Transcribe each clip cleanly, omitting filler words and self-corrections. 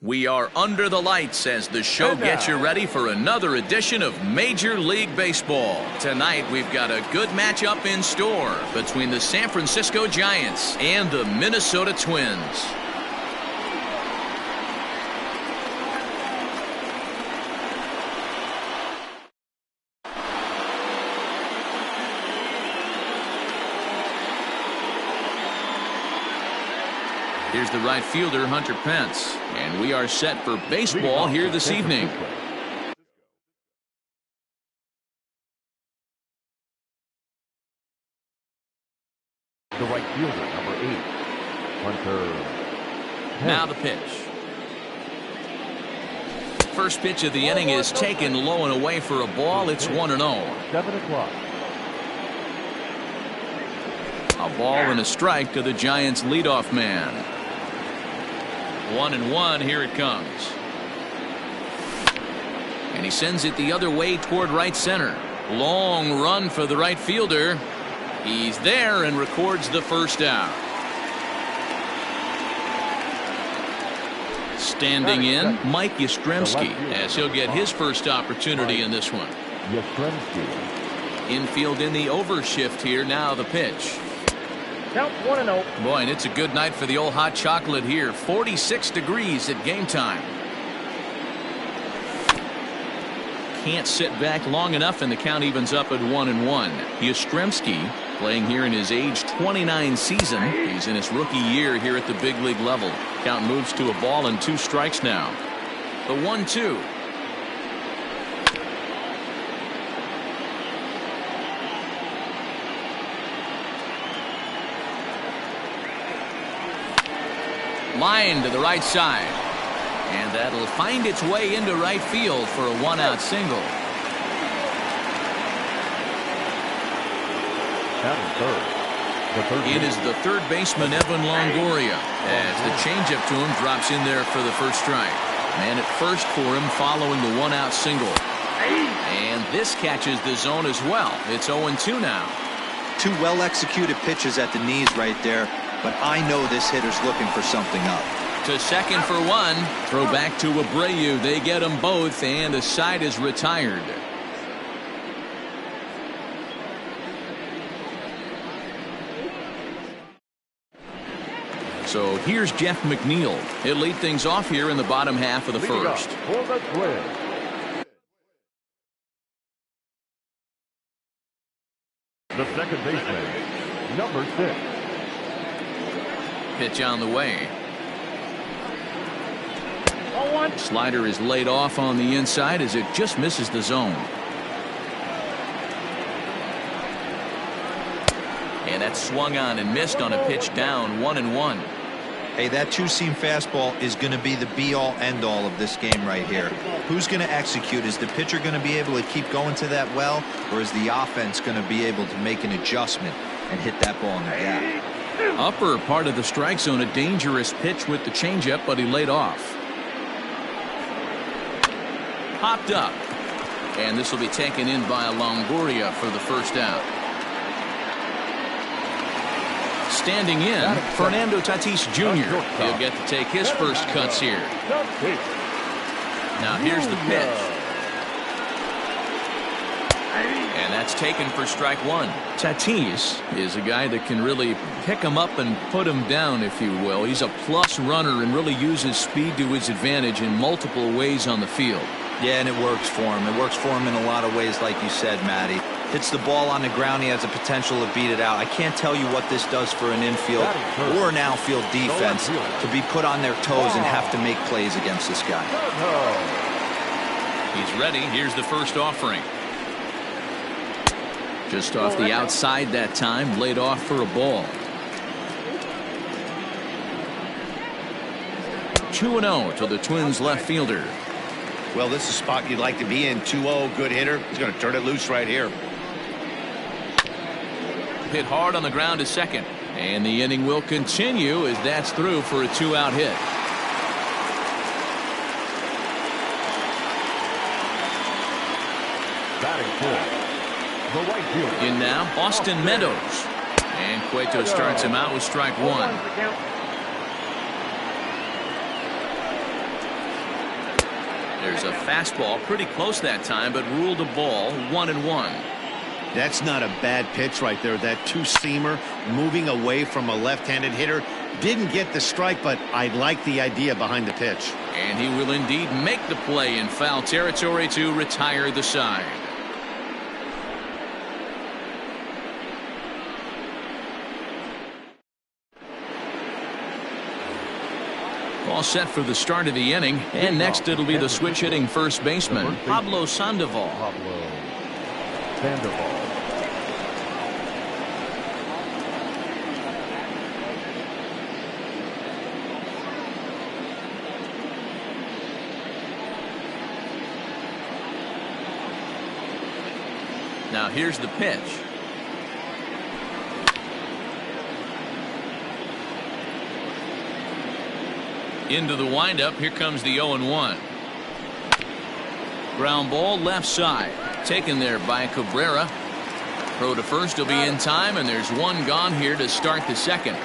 We are under the lights as the show gets you ready for another edition of Major League Baseball. Tonight, we've got a good matchup in store between the San Francisco Giants and the Minnesota Twins. Here's the right fielder, Hunter Pence, and we are set for baseball here this evening. The right fielder, number 8, Hunter Pence. Now the pitch. First pitch of the inning is taken low and away for a ball. It's 1-0. 7 o'clock. A ball and a strike to the Giants' leadoff man. 1-1, here it comes. And he sends it the other way toward right center. Long run for the right fielder. He's there and records the first out. Standing in, Mike Yastrzemski, as he'll get his first opportunity in this one. Infield in the overshift here. Now the pitch. Count 1-0. Boy, and it's a good night for the old hot chocolate here. 46 degrees at game time. Can't sit back long enough, and the count evens up at 1-1. Yastrzemski playing here in his age 29 season. He's in his rookie year here at the big league level. Count moves to a ball and 2 strikes now. The 1-2. Line to the right side, and that'll find its way into right field for a 1-out single. It is the third baseman, Evan Longoria, as the changeup to him drops in there for the first strike. Man at first for him following the 1-out single. And this catches the zone as well. It's 0-2 now. 2 well-executed pitches at the knees right there. But I know this hitter's looking for something up. To second for 1. Throw back to Abreu. They get them both, and the side is retired. So here's Jeff McNeil. He'll lead things off here in the bottom half of the first. The second baseman, number 6. Pitch on the way. Slider is laid off on the inside as it just misses the zone. And that's swung on and missed on a pitch down. 1-1. Hey, that 2-seam fastball is going to be the be-all, end-all of this game right here. Who's going to execute? Is the pitcher going to be able to keep going to that well, or is the offense going to be able to make an adjustment and hit that ball in the gap? Upper part of the strike zone, a dangerous pitch with the changeup, but he laid off. Popped up, and this will be taken in by Longoria for the first out. Standing in, Fernando Tatis Jr. He'll get to take his first cuts here. Now here's the pitch. And that's taken for strike 1. Tatis is a guy that can really pick him up and put him down, if you will. He's a plus runner and really uses speed to his advantage in multiple ways on the field. Yeah, and it works for him. It works for him in a lot of ways, like you said, Matty. Hits the ball on the ground. He has a potential to beat it out. I can't tell you what this does for an infield or an outfield defense to be put on their toes and have to make plays against this guy. He's ready. Here's the first offering. Just off the outside that time, laid off for a ball. 2-0 to the Twins left fielder. Well, this is a spot you'd like to be in. 2-0, good hitter. He's going to turn it loose right here. Hit hard on the ground to second. And the inning will continue as that's through for a 2-out hit. Batting fourth. In now, Austin Meadows. And Cueto starts him out with strike 1. There's a fastball pretty close that time, but ruled a ball, 1-1. That's not a bad pitch right there. That two-seamer moving away from a left-handed hitter. Didn't get the strike, but I like the idea behind the pitch. And he will indeed make the play in foul territory to retire the side. All set for the start of the inning, and next it'll be the switch-hitting first baseman, Pablo Sandoval. Pablo Sandoval. Now here's the pitch. Into the windup. Here comes the 0-1. Ground ball left side. Taken there by Cabrera. Throw to first will be in time, and there's one gone here to start the second.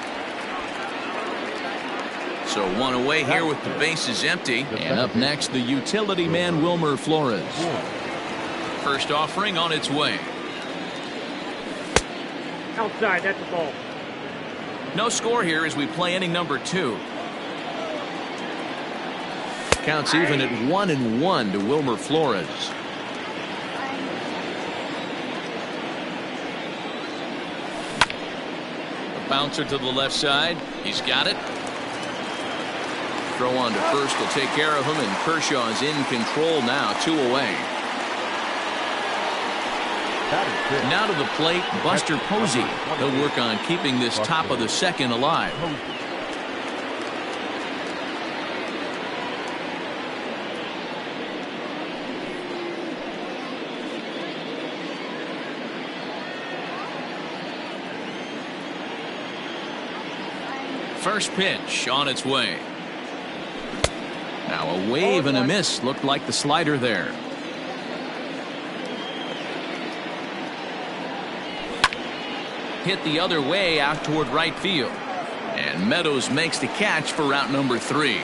So one away here with the bases empty. And up next, the utility man, Wilmer Flores. First offering on its way. Outside, that's a ball. No score here as we play inning number 2. Counts even at 1-1 to Wilmer Flores. A bouncer to the left side. He's got it. Throw on to first will take care of him, and Kershaw's in control now, 2 away. Now to the plate, Buster Posey. He'll work on keeping this top of the second alive. First pitch on its way. Now a wave and a miss. Looked like the slider there. Hit the other way out toward right field. And Meadows makes the catch for route number 3.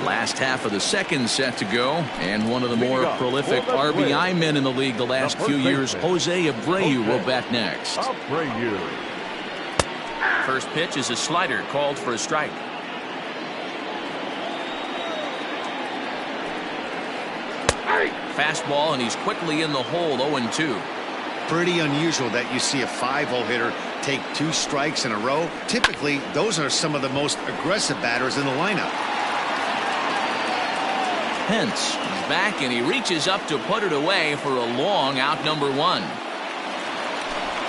Last half of the second set to go, and one of the more prolific RBI men in the league the last few years, Jose Abreu, will bat next. First pitch is a slider called for a strike. Fastball, and he's quickly in the hole, 0-2. Pretty unusual that you see a 5-hole hitter take 2 strikes in a row. Typically, those are some of the most aggressive batters in the lineup. Pence is back, and he reaches up to put it away for a long out number 1.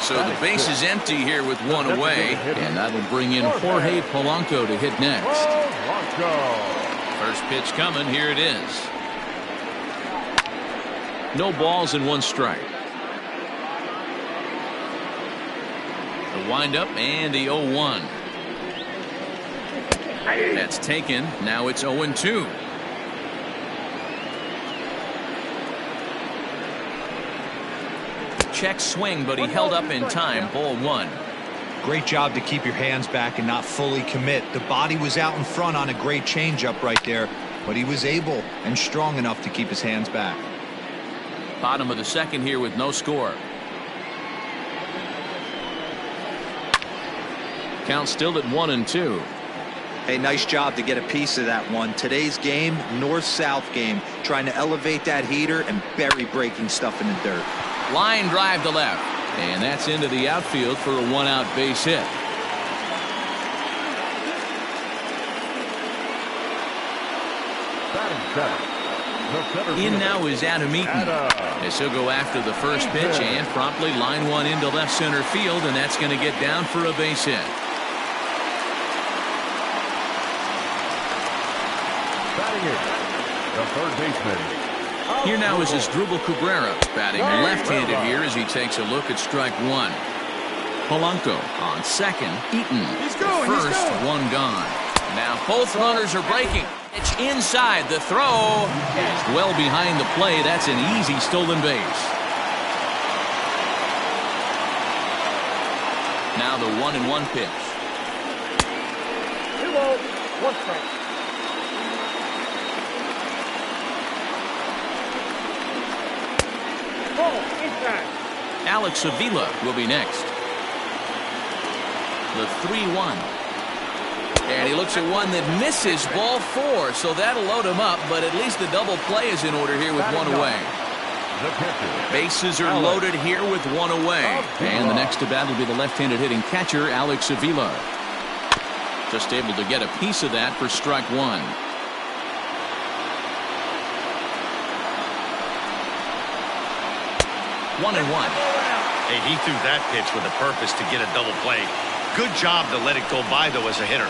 So the base is empty here with 1 away, and that'll bring in Jorge Polanco to hit next. First pitch coming. Here it is. No balls and 1 strike. The windup and the 0-1. That's taken. Now it's 0-2. Check swing, but he held up in time. Ball 1. Great job to keep your hands back and not fully commit. The body was out in front on a great changeup right there, but he was able and strong enough to keep his hands back. Bottom of the second here with no score. Count still at 1-2. Hey, nice job to get a piece of that one. Today's game, north-south game, trying to elevate that heater and bury breaking stuff in the dirt. Line drive to left, and that's into the outfield for a 1-out base hit. In now is Adam Eaton, as he'll go after the first pitch and promptly line one into left center field, and that's going to get down for a base hit. Batting it, the third baseman. Here now is Asdrubal Cabrera, batting left-handed here as he takes a look at strike 1. Polanco on second. Eaton first, 1 gone. Now both runners are breaking. It's inside. The throw is well behind the play. That's an easy stolen base. Now the 1-1 pitch. 2-0, 1 strike. Ball inside. Alex Avila will be next. The 3-1. And he looks at one that misses, ball 4, so that'll load him up, but at least the double play is in order here with 1 away. Bases are loaded here with 1 away. And the next to bat will be the left-handed hitting catcher, Alex Avila. Just able to get a piece of that for strike 1. One and one. Hey, he threw that pitch with a purpose to get a double play. Good job to let it go by, though, as a hitter.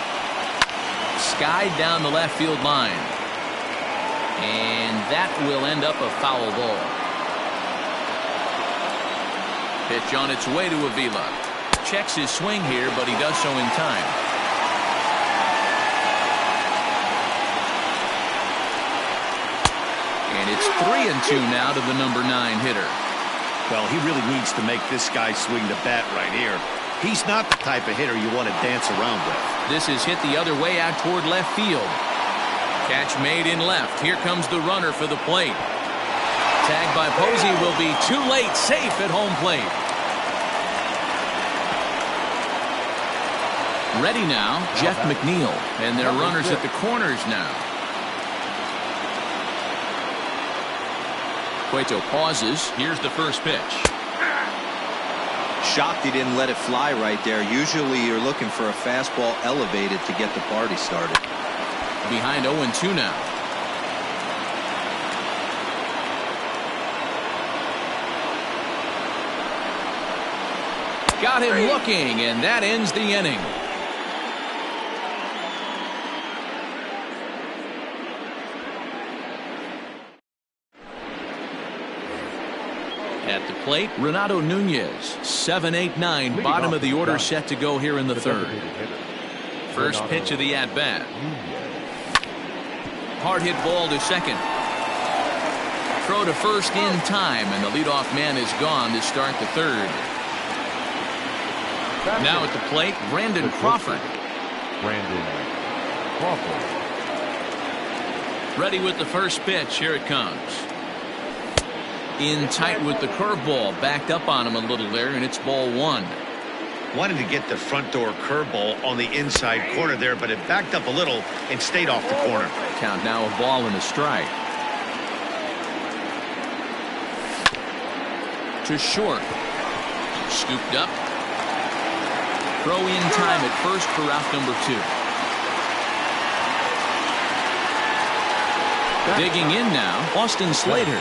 Skied down the left field line. And that will end up a foul ball. Pitch on its way to Avila. Checks his swing here, but he does so in time. And it's 3-2 now to the number 9 hitter. Well, he really needs to make this guy swing the bat right here. He's not the type of hitter you want to dance around with. This is hit the other way out toward left field. Catch made in left. Here comes the runner for the plate. Tagged by Posey will be too late. Safe at home plate. Ready now, Jeff McNeil. And their runners at the corners now. Cueto pauses. Here's the first pitch. Shocked he didn't let it fly right there. Usually you're looking for a fastball elevated to get the party started. Behind 0-2 now. Got him looking, and that ends the inning. At the plate, Renato Nunez. 7-8-9, bottom of the order set to go here in the third. First pitch of the at-bat. Hard hit ball to second. Throw to first in time, and the leadoff man is gone to start the third. Now at the plate, Brandon Crawford. Ready with the first pitch. Here it comes. In tight with the curveball, backed up on him a little there, and it's ball 1. Wanted to get the front door curveball on the inside corner there, but it backed up a little and stayed off the corner. Count now, a ball and a strike. To short. Scooped up. Throw in time at first for out number 2. Digging in now, Austin Slater.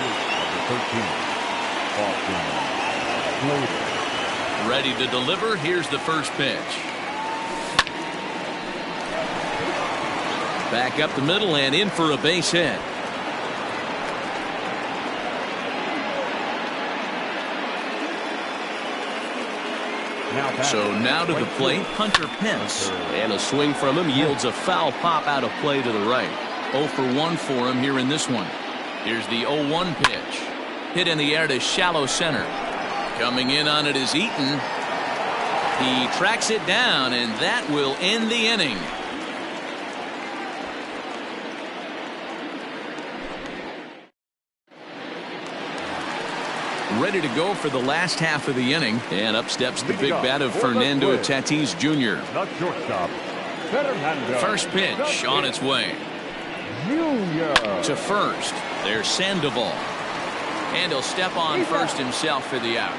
Ready to deliver. Here's the first pitch. Back up the middle and in for a base hit. So now to the plate, Hunter Pence. And a swing from him yields a foul pop out of play to the right. 0 for 1 for him here in this one. Here's the 0-1 pitch. Hit in the air to shallow center. Coming in on it is Eaton. He tracks it down, and that will end the inning. Ready to go for the last half of the inning, and up steps the big bat of Fernando Tatis Jr. First pitch on its way. To first, there's Sandoval. And he'll step on first himself for the out.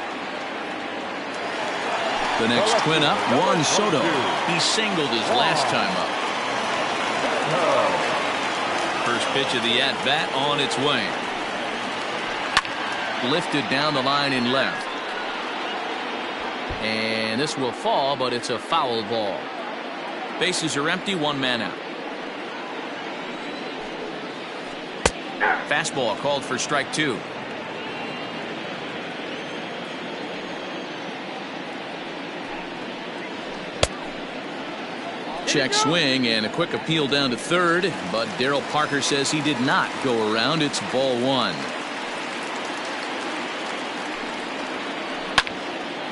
The next twin up, Juan Soto. He singled his last time up. First pitch of the at-bat on its way. Lifted down the line in left. And this will fall, but it's a foul ball. Bases are empty, 1 man out. Fastball called for strike 2. Check swing and a quick appeal down to third, but Darryl Parker says he did not go around. It's ball 1.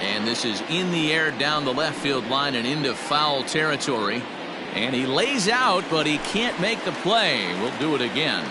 And this is in the air down the left field line and into foul territory. And he lays out, but he can't make the play. We'll do it again.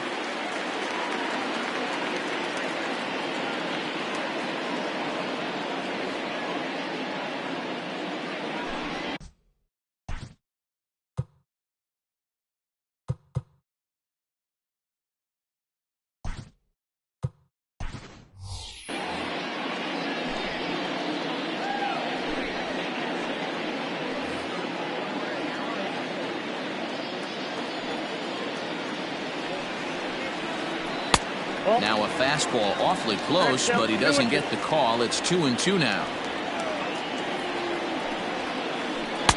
Now a fastball awfully close, but he doesn't get the call. It's 2-2 now.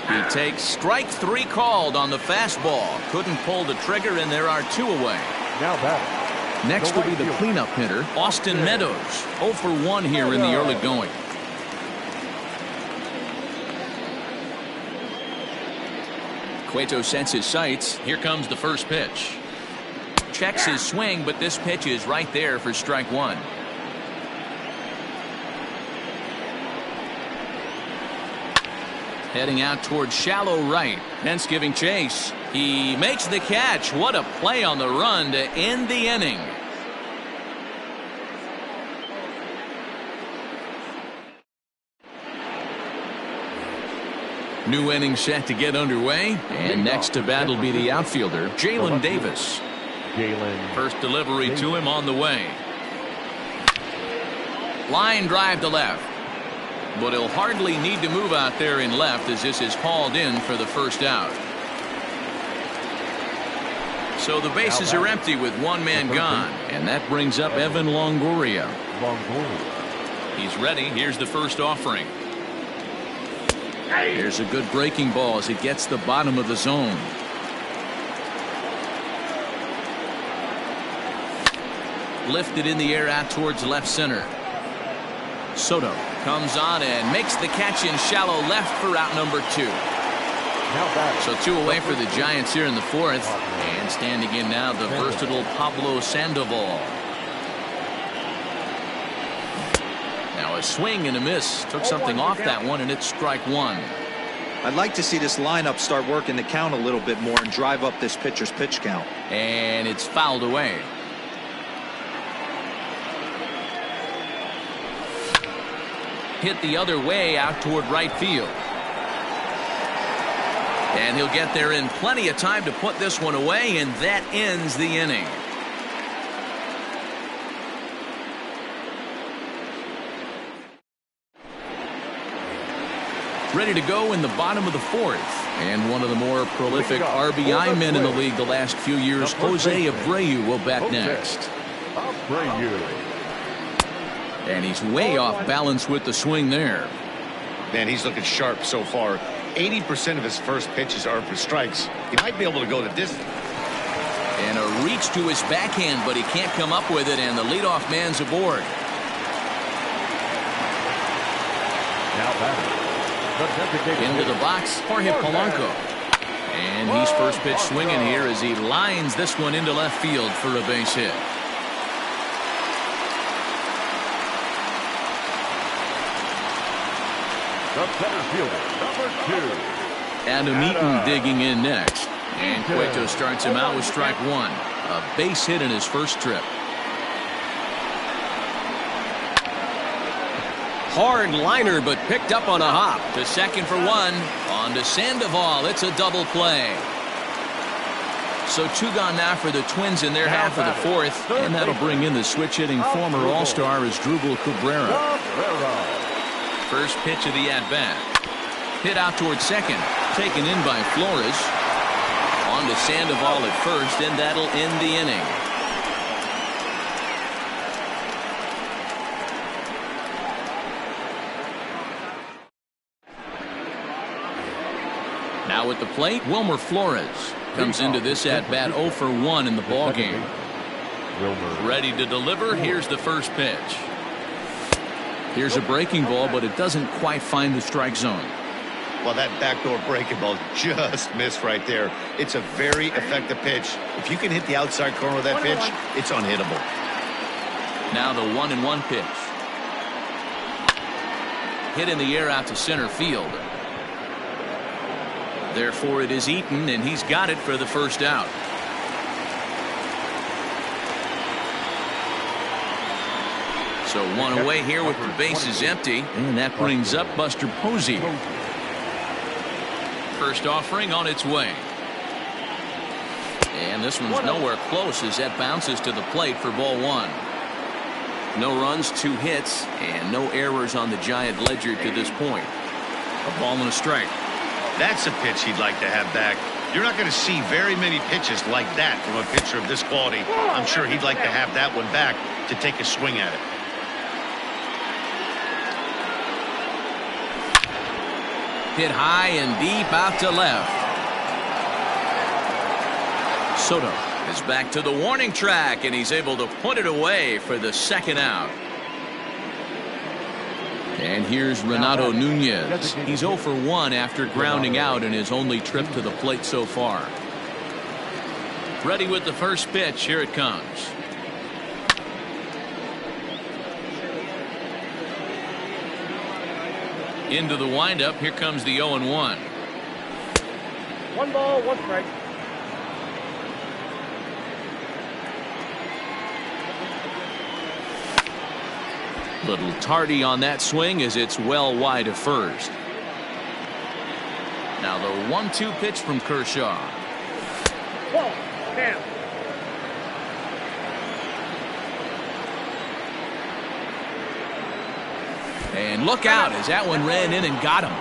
He takes strike 3 called on the fastball. Couldn't pull the trigger, and there are 2 away. Now batting. Next will be the cleanup hitter, Austin Meadows. 0 for 1 here in the early going. Cueto sets his sights. Here comes the first pitch. Checks his swing, but this pitch is right there for strike 1. Heading out towards shallow right. Pence giving chase. He makes the catch. What a play on the run to end the inning. New inning set to get underway. And next to bat will be the outfielder, Jalen Davis. First delivery to him on the way. Line drive to left. But he'll hardly need to move out there in left as this is hauled in for the first out. So the bases are empty with 1 man gone. And that brings up Evan Longoria. He's ready. Here's the first offering. Here's a good breaking ball as it gets the bottom of the zone. Lifted in the air out towards left center. Soto comes on and makes the catch in shallow left for out number 2. So 2 away for the Giants here in the 4th. And standing in now the versatile Pablo Sandoval. Now a swing and a miss. Took something off that one, and it's strike 1. I'd like to see this lineup start working the count a little bit more and drive up this pitcher's pitch count. And it's fouled away. Hit the other way out toward right field. And he'll get there in plenty of time to put this one away, and that ends the inning. Ready to go in the bottom of the 4th. And one of the more prolific RBI men in the league the last few years, Jose Abreu, will bat next. And he's way off balance with the swing there. Man, he's looking sharp so far. 80% of his first pitches are for strikes. He might be able to go the distance. And a reach to his backhand, but he can't come up with it, and the leadoff man's aboard. Into the box, Jorge Polanco. And he's first pitch swinging here as he lines this one into left field for a base hit. The center fielder, number 2. Adam Eaton digging in next. And Cueto starts him out with strike 1. A base hit in his first trip. Hard liner, but picked up on a hop. To second for 1. On to Sandoval. It's a double play. So 2 gone now for the Twins in their half of the 4th. And that'll bring in the switch-hitting former All-Star Asdrubal Cabrera. First pitch of the at-bat. Hit out towards second. Taken in by Flores. On to Sandoval at first, and that'll end the inning. Now at the plate, Wilmer Flores comes into this at-bat 0 for 1 in the ballgame. Ready to deliver. Here's the first pitch. Here's a breaking ball, but it doesn't quite find the strike zone. Well, that backdoor breaking ball just missed right there. It's a very effective pitch. If you can hit the outside corner of that pitch, it's unhittable. Now the 1-1 pitch. hit in the air out to center field. Therefore, it is Eaton, and he's got it for the first out. So one away here with the bases empty, and that brings up Buster Posey. First offering on its way. And this one's nowhere close as that bounces to the plate for ball one. No runs, 2 hits, and no errors on the Giant ledger to this point. A ball and a strike. That's a pitch he'd like to have back. You're not going to see very many pitches like that from a pitcher of this quality. I'm sure he'd like to have that one back to take a swing at it. Hit high and deep out to left. Soto is back to the warning track, and he's able to put it away for the second out. And here's Renato Nunez. He's 0 for 1 after grounding out in his only trip to the plate so far. Ready with the first pitch. Here it comes. Into the windup. Here comes the 0-1. 1 ball, 1 strike. Little tardy on that swing as it's well wide of first. Now the 1-2 pitch from Kershaw. Ball, down. And look out as that one ran in and got him.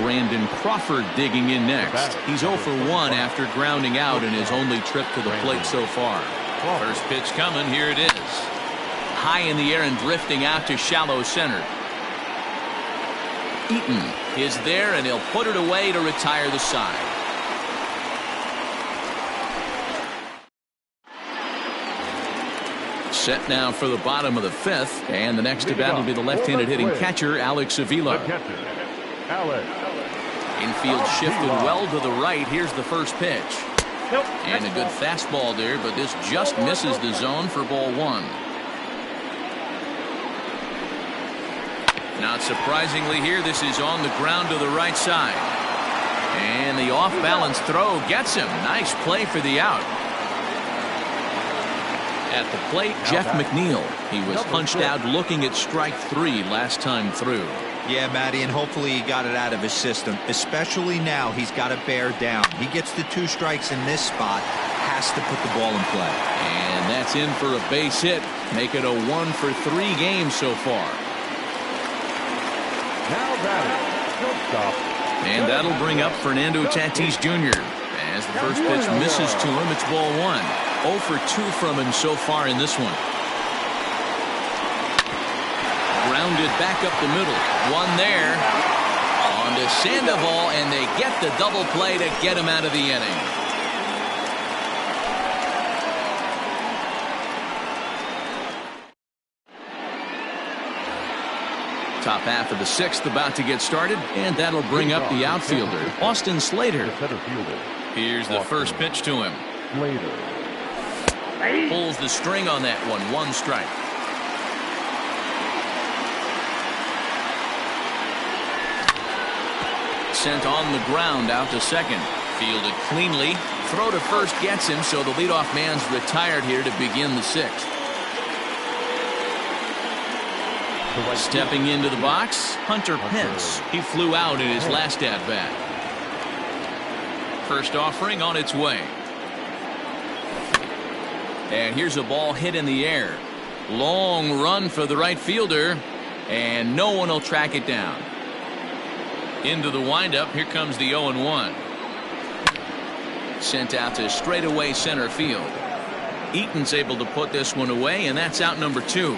Brandon Crawford digging in next. He's 0 for 1 after grounding out in his only trip to the plate so far. First pitch coming. Here it is. High in the air and drifting out to shallow center. Eaton is there, and he'll put it away to retire the side. Set now for the bottom of the 5th, and the next to bat will be the left-handed hitting catcher Alex Avila. Infield shifted well to the right. Here's the first pitch. And a good fastball there, but this just misses the zone for ball 1. Not surprisingly here, this is on the ground to the right side. And the off-balance throw gets him. Nice play for the out. At the plate, Jeff McNeil. He was punched out looking at strike 3 last time through. Yeah, Matty, and hopefully he got it out of his system. Especially now, he's got to bear down. He gets the 2 strikes in this spot, has to put the ball in play. And that's in for a base hit. Make it a 1 for 3 games so far. Now batting, shortstop. And that'll bring up Fernando Tatis Jr. As the first pitch misses to him, it's ball 1. 0 for 2 from him so far in this one. Grounded back up the middle. One there. On to Sandoval, and they get the double play to get him out of the inning. Top half of the 6th about to get started, and that'll bring up the outfielder, Austin Slater. Here's the first pitch to him. Pulls the string on that one. 1 strike. Sent on the ground out to second. Fielded cleanly. Throw to first gets him, so the leadoff man's retired here to begin the 6th. Stepping into the box, Hunter Pence. He flew out in his last at-bat. First offering on its way. And here's a ball hit in the air. Long run for the right fielder, and no one will track it down. Into the windup. Here comes the 0-1. Sent out to straightaway center field. Eaton's able to put this one away, and that's out number 2.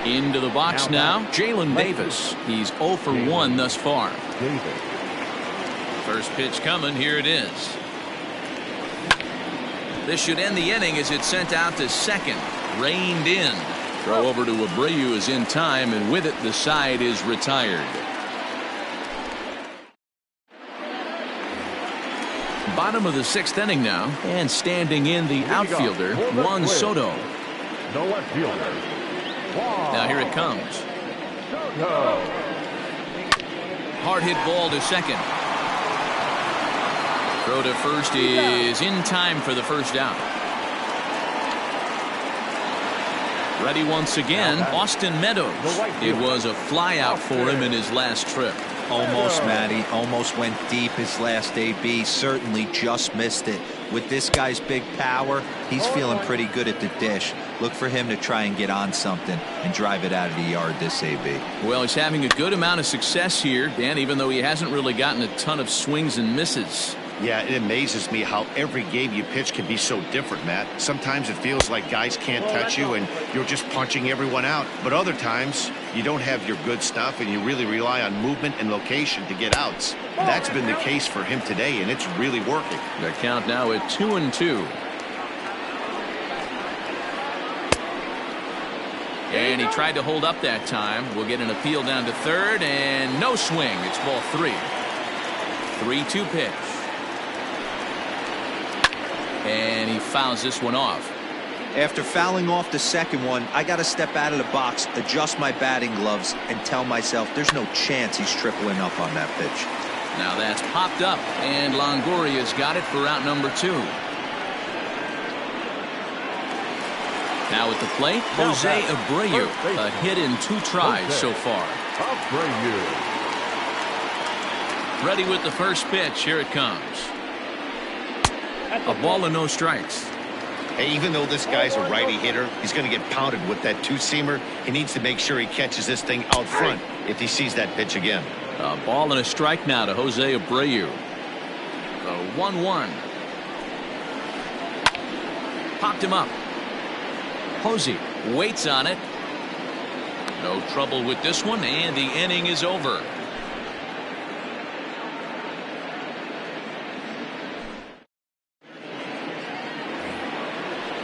Into the box now, Jalen Davis. He's 0 for 1 thus far. First pitch coming. Here it is. This should end the inning as it's sent out to second. Reined in. Throw over to Abreu is in time, and with it the side is retired. Bottom of the 6th inning now, and standing in the outfielder, Juan Soto. The left fielder. Now here it comes. Hard hit ball to second. Throw to first is in time for the first out. Ready once again, Austin Meadows. It was a fly out for him in his last trip. Almost, Matty. Almost went deep his last AB. Certainly just missed it. With this guy's big power, he's feeling pretty good at the dish. Look for him to try and get on something and drive it out of the yard this AB. Well, he's having a good amount of success here, Dan, even though he hasn't really gotten a ton of swings and misses. Yeah, it amazes me how every game you pitch can be so different, Matt. Sometimes it feels like guys can't touch you and you're just punching everyone out. But other times, you don't have your good stuff and you really rely on movement and location to get outs. That's been the case for him today, and it's really working. The count now at 2-2. And he tried to hold up that time. We'll get an appeal down to third, and no swing. It's ball 3. 3-2 pitch. And he fouls this one off. After fouling off the second one, I got to step out of the box, adjust my batting gloves, and tell myself there's no chance he's tripling up on that pitch. Now that's popped up, and Longoria's got it for out number 2. Now at the plate, Jose Abreu. A hit in 2 tries so far. Abreu. Ready with the first pitch. Here it comes. A ball and no strikes. Hey, even though this guy's a righty hitter, he's going to get pounded with that 2-seamer. He needs to make sure he catches this thing out front if he sees that pitch again. A ball and a strike now to Jose Abreu. The 1-1. Popped him up. Jose waits on it. No trouble with this one, and the inning is over.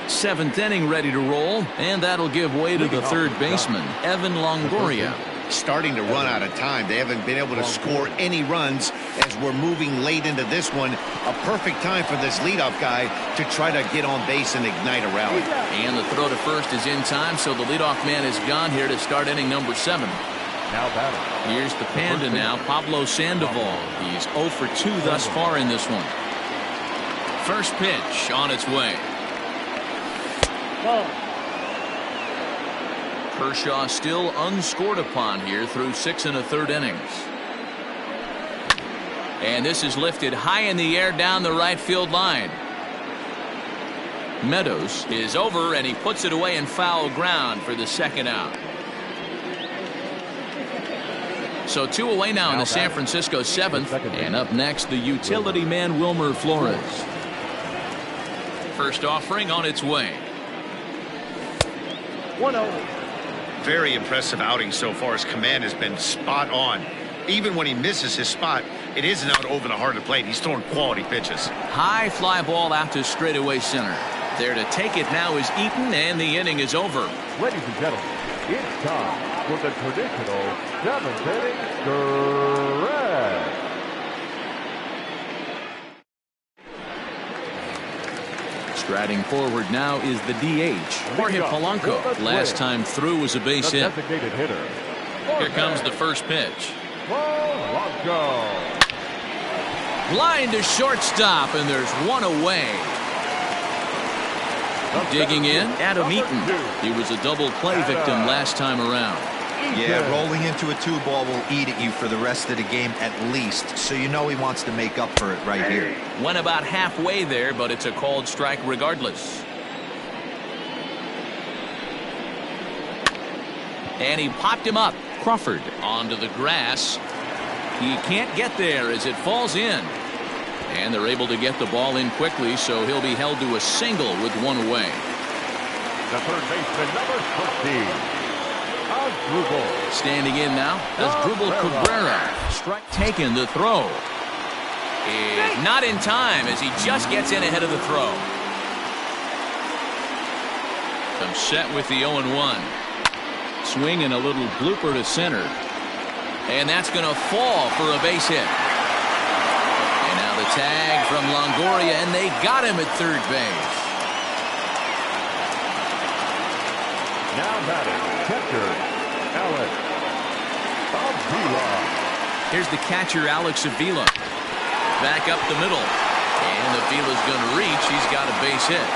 Seventh inning ready to roll, and that'll give way to the third baseman, Evan Longoria. Starting to run out of time. They haven't been able to score any runs as we're moving late into this one. A perfect time for this leadoff guy to try to get on base and ignite a rally. And the throw to first is in time, so the leadoff man is gone here to start inning number 7. Now batting. Here's the Panda now, Pablo Sandoval. He's 0 for 2 thus far in this one. First pitch on its way. Kershaw still unscored upon here through 6 1/3 innings. And this is lifted high in the air down the right field line. Meadows is over, and he puts it away in foul ground for the second out. So 2 away now in the San Francisco 7th. And up next, the utility man Wilmer Flores. First offering on its way. 1-0. Very impressive outing so far. His command has been spot on. Even when he misses his spot, it isn't out over the heart of the plate. He's throwing quality pitches. High fly ball out to straightaway center. There to take it now is Eaton, and the inning is over. Ladies and gentlemen, it's time for the traditional 7th inning stretch. Striding forward now is the DH, Jorge Polanco. Last time through was a base hit. Designated hitter. Here comes the first pitch. Polanco. Line to shortstop, and there's one away. Digging in, Adam Eaton. He was a double play victim last time around. Yeah, rolling into a 2-ball will eat at you for the rest of the game at least, so you know he wants to make up for it right here. Went about halfway there, but it's a called strike regardless. And he popped him up. Crawford onto the grass. He can't get there as it falls in. And they're able to get the ball in quickly, so he'll be held to a single with one away. The third baseman, number 20. Standing in now, Asdrubal Cabrera. Strike taken. The throw is not in time as he just gets in ahead of the throw. I'm set with the 0-1. Swing and a little blooper to center. And that's going to fall for a base hit. And now The tag from Longoria, and they got him at third base. Now batting, catcher, Alex Avila. Here's the catcher, Alex Avila. Back up the middle. And Avila's going to reach. He's got a base hit.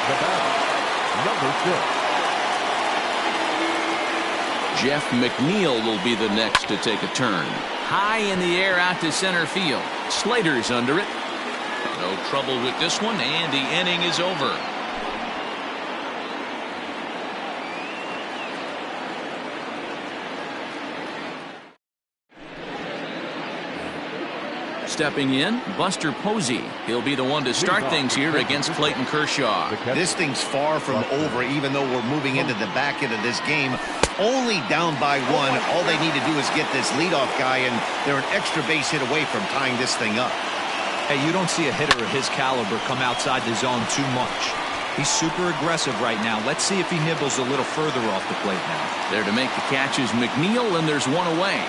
The batter, number 6. Jeff McNeil will be the next to take a turn. High in the air out to center field. Slater's under it. No trouble with this one, and the inning is over. Stepping in, Buster Posey. He'll be the one to start things here against Clayton Kershaw. This thing's far from over, even though we're moving into the back end of this game. Only down by 1. All they need to do is get this leadoff guy, and they're an extra base hit away from tying this thing up. Hey, you don't see a hitter of his caliber come outside the zone too much. He's super aggressive right now. Let's see if he nibbles a little further off the plate now. There to make the catch is McNeil, and there's one away.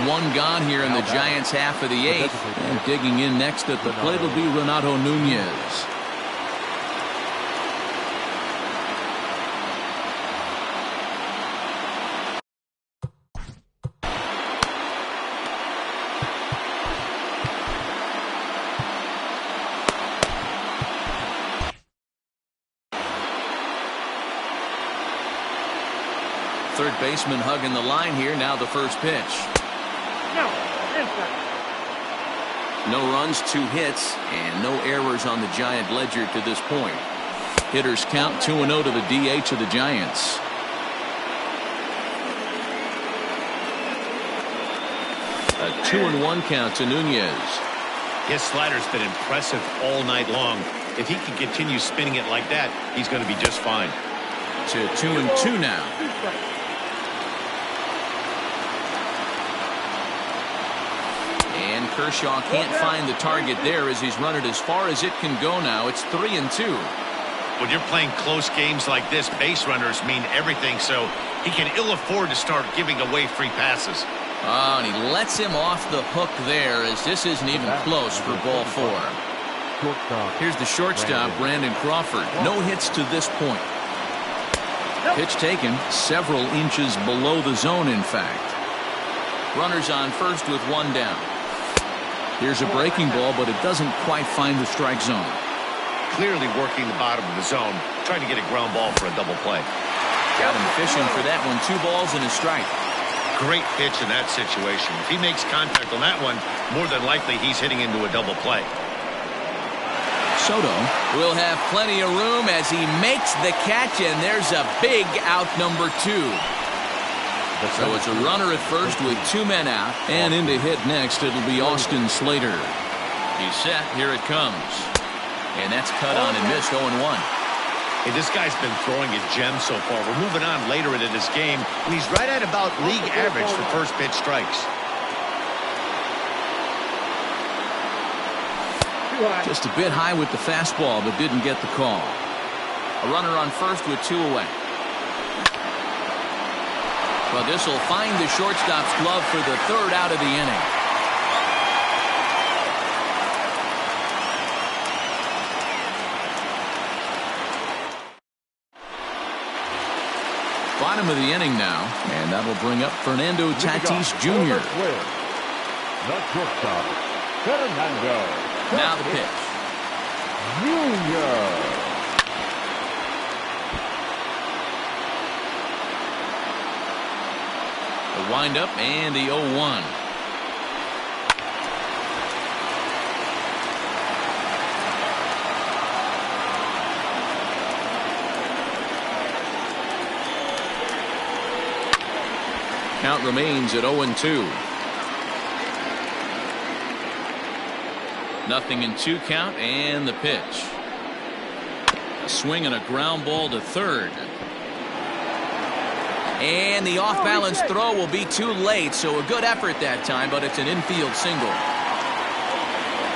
One gone here in the Giants' half of the 8th. And digging in next at the plate will be Renato Nunez. Third baseman hugging the line here. Now the first pitch. No runs, 2 hits, and no errors on the Giant ledger to this point. Hitters count 2-0 to the DH of the Giants. A 2-1 count to Nunez. His slider's been impressive all night long. If he can continue spinning it like that, he's going to be just fine. To 2-2 now. And Kershaw can't find the target there as he's run it as far as it can go now. It's 3-2. When you're playing close games like this, base runners mean everything, so he can ill afford to start giving away free passes. Oh, and he lets him off the hook there as this isn't even close for ball 4. Here's the shortstop, Brandon Crawford. No hits to this point. Pitch taken several inches below the zone, in fact. Runners on first with 1 down. Here's a breaking ball, but it doesn't quite find the strike zone. Clearly working the bottom of the zone, trying to get a ground ball for a double play. Got him fishing for that one. 2 balls and a strike. Great pitch in that situation. If he makes contact on that one, more than likely he's hitting into a double play. Soto will have plenty of room as he makes the catch, and there's a big out, number 2. So it's a runner at first with 2 men out, and in to hit next it'll be Austin Slater. He's set. Here it comes. And that's cut on and missed. 0-1. Hey, this guy's been throwing a gem so far. We're moving on later into this game, and he's right at about league average for first pitch strikes. Just a bit high with the fastball, but didn't get the call. A runner on first with 2 away. But this will find the shortstop's glove for the 3rd out of the inning. Bottom of the inning now, and that'll bring up Fernando Tatis Jr. The shortstop, Fernando. Now the pitch. Junior. The windup and the 0-1. Count remains at 0-2. Nothing in 2 count, and the pitch. A swing and a ground ball to third. And the off-balance throw will be too late, so a good effort that time, but it's an infield single.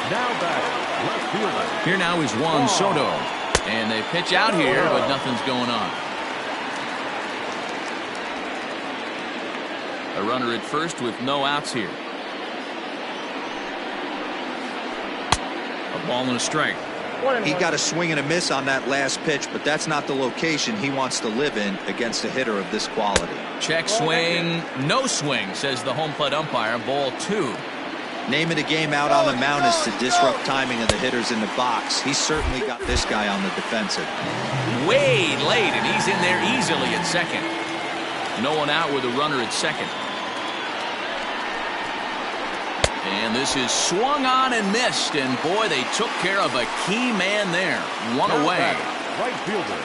Now back, left fielder. Here now is Juan Soto. And they pitch out here, but nothing's going on. A runner at first with no outs here. A ball and a strike. He got a swing and a miss on that last pitch, but that's not the location he wants to live in against a hitter of this quality. Check swing, no swing, says the home plate umpire. Ball 2. Name of the game out on the mound is to disrupt timing of the hitters in the box. He's certainly got this guy on the defensive. Way late, and he's in there easily at second. No one out with a runner at second. And this is swung on and missed, and boy, they took care of a key man there. One away. Right fielder.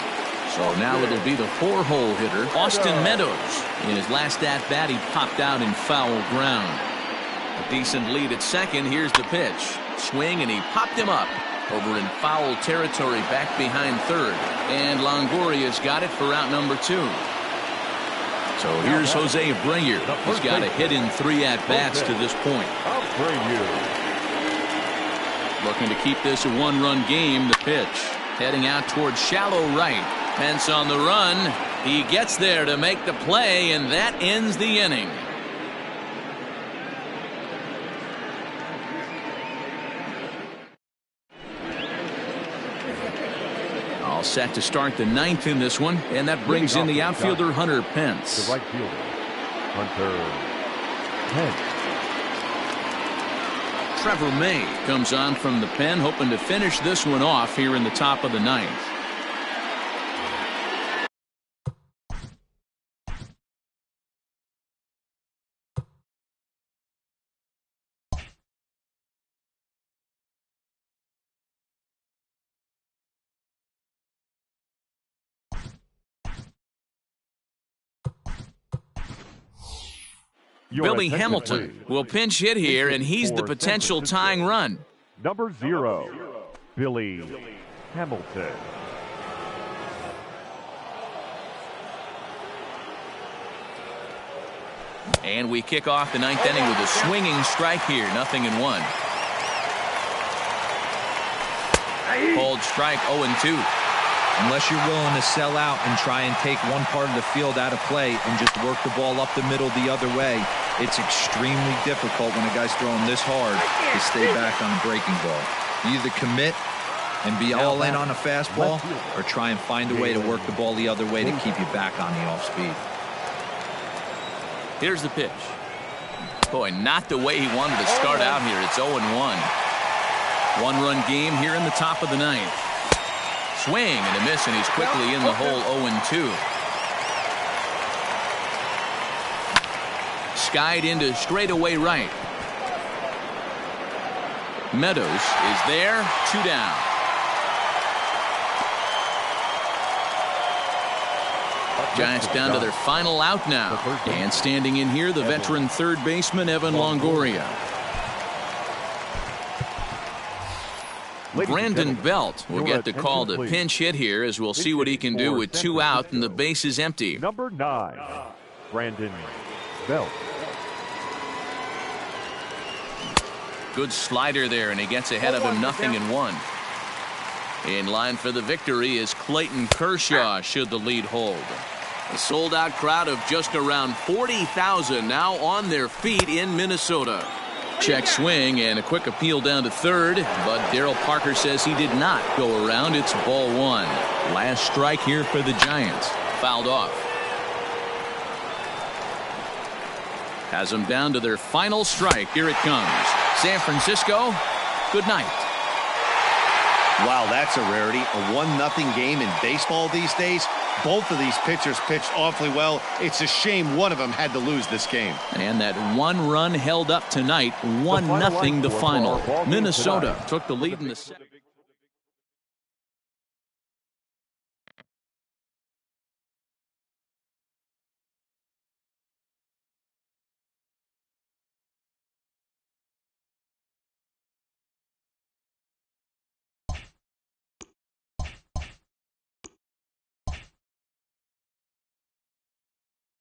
So now it'll be the 4-hole hitter, Austin Meadows. In his last at-bat, he popped out in foul ground. A decent lead at second. Here's the pitch. Swing, and he popped him up. Over in foul territory, back behind third. And Longoria's got it for out number 2. So here's Jose Abreu. He's got a hit in 3 at-bats to this point. Looking to keep this a 1-run game. The pitch. Heading out towards shallow right. Pence on the run. He gets there to make the play, and that ends the inning. All set to start the 9th in this one, and that brings in the outfielder Hunter Pence. The right fielder, Hunter Pence. Trevor May comes on from the pen, hoping to finish this one off here in the top of the 9th. Billy Hamilton will pinch hit here, and he's the potential tying run. Number 0, Billy Hamilton. And we kick off the 9th inning with a swinging strike here. 0-1. Cold strike, 0-2. Unless you're willing to sell out and try and take one part of the field out of play and just work the ball up the middle the other way, it's extremely difficult when a guy's throwing this hard to stay back on a breaking ball. You either commit and be all in on a fastball or try and find a way to work the ball the other way to keep you back on the off speed. Here's the pitch. Boy, not the way he wanted to start out here. It's 0-1. 1-run game here in the top of the 9th. Swing and a miss, and he's quickly in the hole. 0-2. Skied into straightaway right. Meadows is there. 2 down. Giants down to their final out now. And standing in here, the veteran third baseman, Evan Longoria. Brandon Belt will get the call to pinch hit here, as we'll see what he can do with 2 out and the base is empty. Number 9, Brandon Belt. Good slider there, and he gets ahead of him. 0-1. In line for the victory is Clayton Kershaw, should the lead hold. A sold-out crowd of just around 40,000 now on their feet in Minnesota. Check swing and a quick appeal down to third, but Darryl Parker says he did not go around. It's ball 1. Last strike here for the Giants. Fouled off. Has them down to their final strike. Here it comes. San Francisco, good night. Wow, that's a rarity. A 1-0 game in baseball these days. Both of these pitchers pitched awfully well. It's a shame one of them had to lose this game. And that 1 run held up tonight. 1-0 the final. Minnesota took the lead in the second.